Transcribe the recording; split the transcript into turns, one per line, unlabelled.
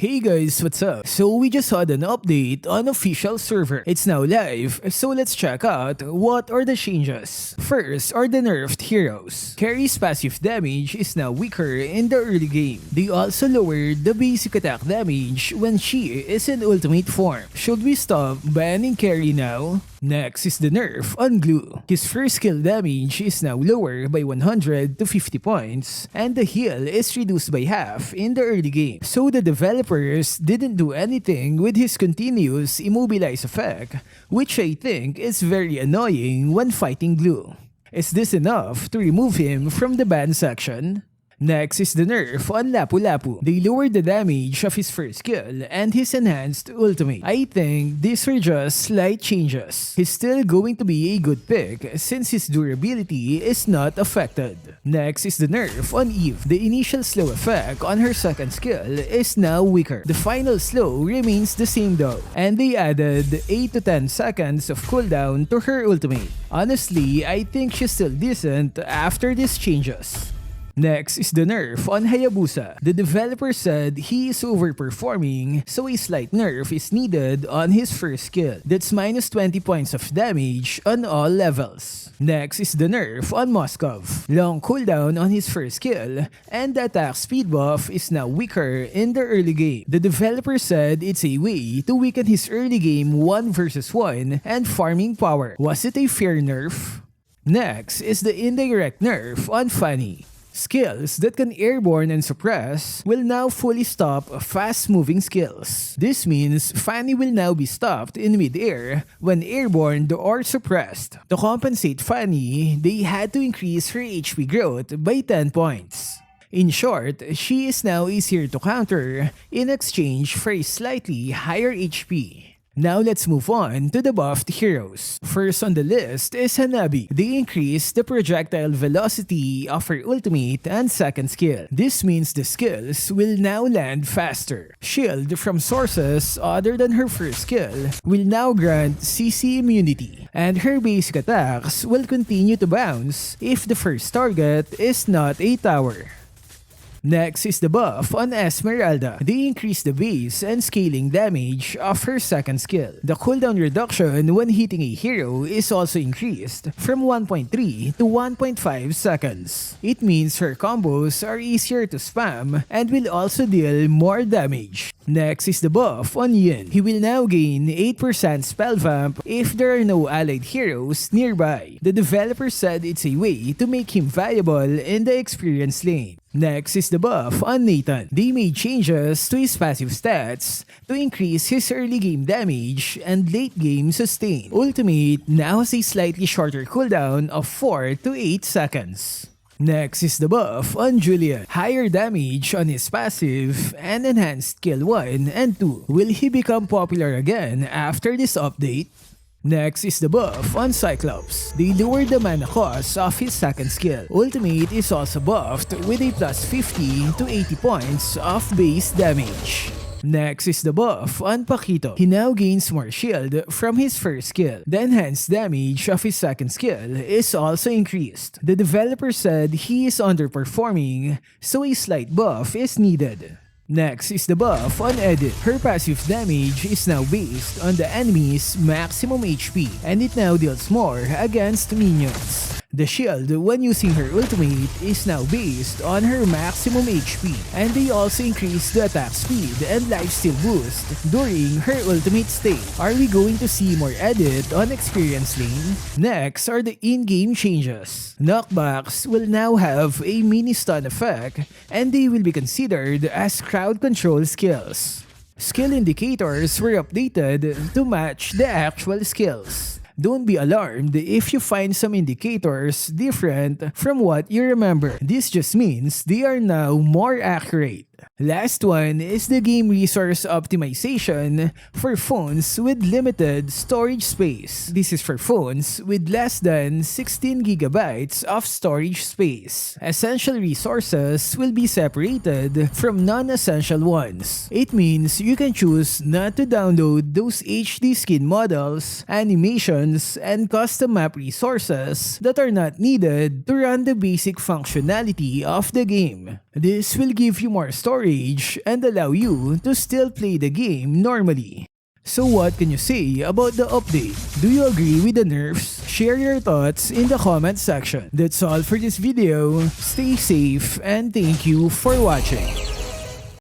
Hey guys, what's up? So we just had an update on official server. It's now live, so let's check out what are the changes. First are the nerfed heroes. Karrie's passive damage is now weaker in the early game. They also lowered the basic attack damage when she is in ultimate form. Should we stop banning Karrie now? Next is the nerf on Gloo. His first skill damage is now lower by 100 to 50 points, and the heal is reduced by half in the early game. So the developers didn't do anything with his continuous immobilize effect, which I think is very annoying when fighting Gloo. Is this enough to remove him from the ban section? Next is the nerf on Lapu-lapu. They lowered the damage of his first skill and his enhanced ultimate. I think these are just slight changes. He's still going to be a good pick since his durability is not affected. Next is the nerf on Eve. The initial slow effect on her second skill is now weaker. The final slow remains the same though, and they added 8 to 10 seconds of cooldown to her ultimate. Honestly, I think she's still decent after these changes. Next is the nerf on Hayabusa. The developer said he is overperforming, so a slight nerf is needed on his first skill. That's minus 20 points of damage on all levels. Next is the nerf on Moskov. Long cooldown on his first skill, and the attack speed buff is now weaker in the early game. The developer said it's a way to weaken his early game 1 versus 1 and farming power. Was it a fair nerf? Next is the indirect nerf on Fanny. Skills that can airborne and suppress will now fully stop fast-moving skills. This means Fanny will now be stopped in mid-air when airborne or suppressed. To compensate Fanny, they had to increase her HP growth by 10 points. In short, she is now easier to counter in exchange for a slightly higher HP. Now let's move on to the buffed heroes. First on the list is Hanabi. They increase the projectile velocity of her ultimate and second skill. This means the skills will now land faster. Shield from sources other than her first skill will now grant CC immunity, and her basic attacks will continue to bounce if the first target is not a tower. Next is the buff on Esmeralda. They increase the base and scaling damage of her second skill. The cooldown reduction when hitting a hero is also increased from 1.3 to 1.5 seconds. It means her combos are easier to spam and will also deal more damage. Next is the buff on Yin. He will now gain 8% spell vamp if there are no allied heroes nearby. The developer said it's a way to make him valuable in the experience lane. Next is the buff on Natan. They made changes to his passive stats to increase his early game damage and late game sustain. Ultimate now has a slightly shorter cooldown of 4 to 8 seconds. Next is the buff on Julian. Higher damage on his passive and enhanced skill 1 and 2. Will he become popular again after this update? Next is the buff on Cyclops. They lowered the mana cost of his second skill. Ultimate is also buffed with a plus 50 to 80 points of base damage. Next is the buff on Paquito. He now gains more shield from his first skill. The enhanced damage of his second skill is also increased. The developer said he is underperforming, so a slight buff is needed. Next is the buff on Edith. Her passive damage is now based on the enemy's maximum HP, and it now deals more against minions. The shield when using her ultimate is now based on her maximum HP, and they also increase the attack speed and lifesteal boost during her ultimate state. Are we going to see more Edith on experience lane? Next are the in-game changes. Knockbacks will now have a mini stun effect, and they will be considered as crowd control skills. Skill indicators were updated to match the actual skills. Don't be alarmed if you find some indicators different from what you remember. This just means they are now more accurate. Last one is the game resource optimization for phones with limited storage space. This is for phones with less than 16 gigabytes of storage space. Essential resources will be separated from non-essential ones. It means you can choose not to download those HD skin models, animations, and custom map resources that are not needed to run the basic functionality of the game. This will give you more storage and allow you to still play the game normally. So what can you say about the update? Do you agree with the nerfs? Share your thoughts in the comment section. That's all for this video. Stay safe and thank you for watching.